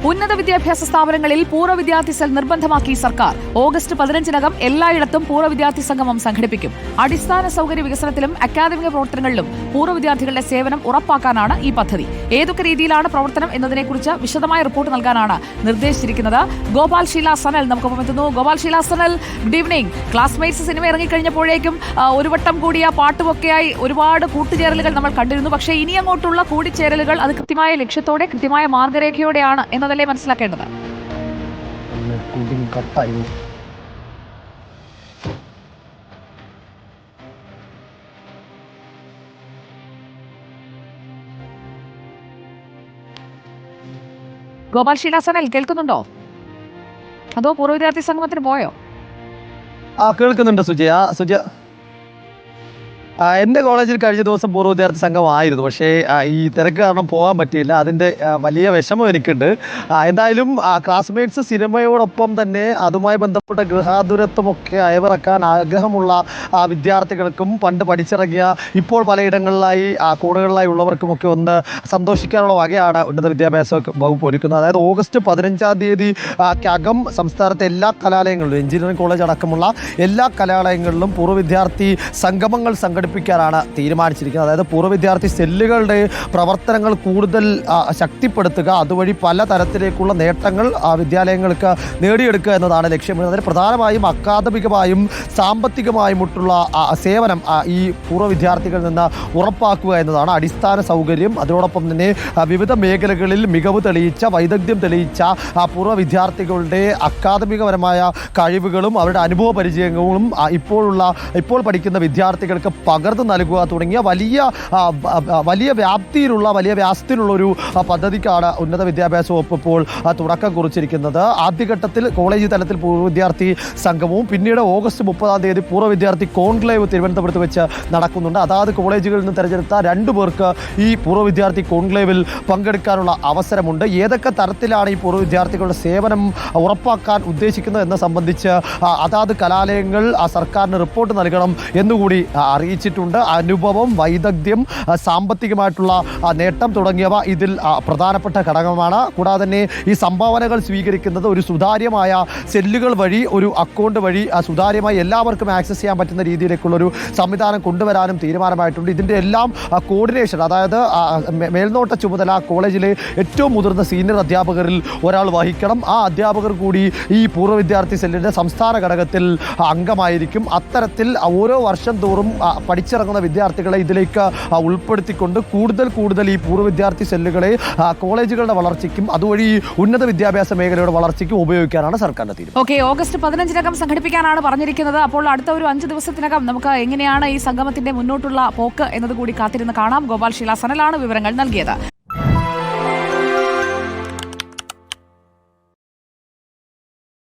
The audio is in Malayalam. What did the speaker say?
ഉന്നത വിദ്യാഭ്യാസ സ്ഥാപനങ്ങളിൽ പൂർവ്വ വിദ്യാർത്ഥി സെൽ നിർബന്ധമാക്കി സർക്കാർ. ഓഗസ്റ്റ് 15-നകം എല്ലായിടത്തും പൂർവ്വ വിദ്യാർത്ഥി സംഗമം സംഘടിപ്പിക്കും. അടിസ്ഥാന സൗകര്യ വികസനത്തിലും അക്കാദമിക പ്രവർത്തനങ്ങളിലും പൂർവ്വ വിദ്യാർത്ഥികളുടെ സേവനം ഉറപ്പാക്കാനാണ് ഈ പദ്ധതി. ഏതൊക്കെ രീതിയിലാണ് പ്രവർത്തനം എന്നതിനെക്കുറിച്ച് വിശദമായ റിപ്പോർട്ട് നൽകാനാണ് നിർദ്ദേശിച്ചിരിക്കുന്നത്. ഗോപാൽ ഷീല സനൽ നമുക്കൊപ്പം എത്തുന്നു. Gopal Sheela Sanal, good evening. Classmates സിനിമ ഇറങ്ങിക്കഴിഞ്ഞപ്പോഴേക്കും ഒരു വട്ടം കൂടിയ പാട്ടുമൊക്കെയായി ഒരുപാട് കൂട്ടുചേരലുകൾ നമ്മൾ കണ്ടിരുന്നു. പക്ഷേ ഇനി അങ്ങോട്ടുള്ള കൂടിച്ചേരലുകൾ അത് കൃത്യമായ ലക്ഷ്യത്തോടെ കൃത്യമായ മാർഗരേഖയോടെയാണ് എന്നതല്ലേ മനസ്സിലാക്കേണ്ടത്? ഗോപാൽ ഷീല സനൽ കേൾക്കുന്നുണ്ടോ? അതോ പൂർവ്വ വിദ്യാർത്ഥി സംഗമത്തിന് പോയോ? കേൾക്കുന്നുണ്ട് സുജയ. എൻ്റെ കോളേജിൽ കഴിഞ്ഞ ദിവസം പൂർവ്വ വിദ്യാർത്ഥി സംഘമായിരുന്നു. പക്ഷേ ഈ തിരക്ക് കാരണം പോകാൻ പറ്റിയില്ല. അതിൻ്റെ വലിയ വിഷമം എനിക്കുണ്ട്. എന്തായാലും ക്ലാസ്മേറ്റ്സ് സിനിമയോടൊപ്പം തന്നെ അതുമായി ബന്ധപ്പെട്ട ഗൃഹാതുരത്വമൊക്കെ അയവിറക്കാൻ ആഗ്രഹമുള്ള വിദ്യാർത്ഥികൾക്കും പണ്ട് പഠിച്ചിറങ്ങിയ ഇപ്പോൾ പലയിടങ്ങളിലായി കോണുകളിലായി ഉള്ളവർക്കുമൊക്കെ ഒന്ന് സന്തോഷിക്കാനുള്ള വകയാണ് ഉന്നത വിദ്യാഭ്യാസ വകുപ്പ് ഒരുക്കുന്നത്. അതായത് ഓഗസ്റ്റ് 15-ാം തീയതിക്കകം സംസ്ഥാനത്തെ എല്ലാ കലാലയങ്ങളിലും എഞ്ചിനീയറിംഗ് കോളേജ് അടക്കമുള്ള എല്ലാ കലാലയങ്ങളിലും പൂർവ്വ വിദ്യാർത്ഥി സംഗമങ്ങൾ സംഘടിപ്പിക്കാനാണ് തീരുമാനിച്ചിരിക്കുന്നത്. അതായത് പൂർവ്വ വിദ്യാർത്ഥി സെല്ലുകളുടെ പ്രവർത്തനങ്ങൾ കൂടുതൽ ശക്തിപ്പെടുത്തുക, അതുവഴി പല തരത്തിലേക്കുള്ള നേട്ടങ്ങൾ വിദ്യാലയങ്ങൾക്ക് നേടിയെടുക്കുക എന്നതാണ് ലക്ഷ്യമിടുന്നത്. അതിന് പ്രധാനമായും അക്കാദമികമായും സാമ്പത്തികമായുമുള്ള സേവനം ഈ പൂർവ്വ വിദ്യാർത്ഥികളിൽ നിന്ന് ഉറപ്പാക്കുക എന്നതാണ്. അടിസ്ഥാന സൗകര്യം, അതിനോടൊപ്പം തന്നെ വിവിധ മേഖലകളിൽ മികവ് തെളിയിച്ച വൈദഗ്ധ്യം തെളിയിച്ച പൂർവ്വ വിദ്യാർത്ഥികളുടെ അക്കാദമികപരമായ കഴിവുകളും അവരുടെ അനുഭവ പരിചയങ്ങളും ഇപ്പോൾ പഠിക്കുന്ന വിദ്യാർത്ഥികൾക്ക് പകർന്നു നൽകുക തുടങ്ങിയ വലിയ വ്യാപ്തിയിലുള്ള ഒരു പദ്ധതിക്കാണ് ഉന്നത വിദ്യാഭ്യാസ വകുപ്പ് ഇപ്പോൾ തുടക്കം കുറിച്ചിരിക്കുന്നത്. ആദ്യഘട്ടത്തിൽ കോളേജ് തലത്തിൽ പൂർവ്വ വിദ്യാർത്ഥി സംഗമവും പിന്നീട് ഓഗസ്റ്റ് 30-ാം തീയതി പൂർവ്വ വിദ്യാർത്ഥി കോൺക്ലേവ് തിരുവനന്തപുരത്ത് വെച്ച് നടക്കുന്നുണ്ട്. അതാത് കോളേജുകളിൽ നിന്ന് തിരഞ്ഞെടുത്ത 2 പേർക്ക് ഈ പൂർവ്വ വിദ്യാർത്ഥി കോൺക്ലേവിൽ പങ്കെടുക്കാനുള്ള അവസരമുണ്ട്. ഏതൊക്കെ തരത്തിലാണ് ഈ പൂർവ്വ വിദ്യാർത്ഥികളുടെ സേവനം ഉറപ്പാക്കാൻ ഉദ്ദേശിക്കുന്നത് എന്ന സംബന്ധിച്ച് അതാത് കലാലയങ്ങൾ സർക്കാരിന് റിപ്പോർട്ട് നൽകണം എന്നുകൂടി അറിയിച്ചിട്ടുണ്ട്. അനുഭവം, വൈദഗ്ധ്യം, സാമ്പത്തികമായിട്ടുള്ള നേട്ടം തുടങ്ങിയവ ഇതിൽ പ്രധാനപ്പെട്ട ഘടകമാണ്. കൂടാതെ തന്നെ ഈ സംഭാവനകൾ സ്വീകരിക്കുന്നത് ഒരു സുതാര്യമായ സെല്ലുകൾ വഴി, ഒരു അക്കൗണ്ട് വഴി സുതാര്യമായി എല്ലാവർക്കും ആക്സസ് ചെയ്യാൻ പറ്റുന്ന രീതിയിലേക്കുള്ളൊരു സംവിധാനം കൊണ്ടുവരാനും തീരുമാനമായിട്ടുണ്ട്. ഇതിൻ്റെ എല്ലാം കോർഡിനേഷൻ, അതായത് മേൽനോട്ട ചുമതല കോളേജിലെ ഏറ്റവും മുതിർന്ന സീനിയർ അധ്യാപകരിൽ ഒരാൾ വഹിക്കണം. ആ അധ്യാപകർ കൂടി ഈ പൂർവ്വ വിദ്യാർത്ഥി സെല്ലിൻ്റെ സംസ്ഥാന ഘടകത്തിൽ അംഗമായിരിക്കും. അത്തരത്തിൽ ഓരോ വർഷം തോറും പഠിച്ചിറങ്ങുന്ന വിദ്യാർത്ഥികളെ ഇതിലേക്ക് ഉൾപ്പെടുത്തിക്കൊണ്ട് കൂടുതൽ ഈ പൂർവ്വ വിദ്യാർത്ഥി സെല്ലുകളെ കോളേജുകളുടെ വളർച്ചയ്ക്കും അതുവഴി ഉന്നത വിദ്യാഭ്യാസ മേഖലയുടെ വളർച്ചയ്ക്കും ഉപയോഗിക്കാനാണ് സർക്കാരിന്റെ തീരുമാനം. ഓക്കെ, ഓഗസ്റ്റ് 15-നകം സംഘടിപ്പിക്കാനാണ് പറഞ്ഞിരിക്കുന്നത്. അപ്പോൾ അടുത്ത ഒരു 5 ദിവസത്തിനകം നമുക്ക് എങ്ങനെയാണ് ഈ സംഗമത്തിന്റെ മുന്നോട്ടുള്ള പോക്ക് എന്നത് കൂടി കാത്തിരുന്ന് കാണാം. ഗോപാൽ ഷീല സനലാണ് വിവരങ്ങൾ നൽകിയത്.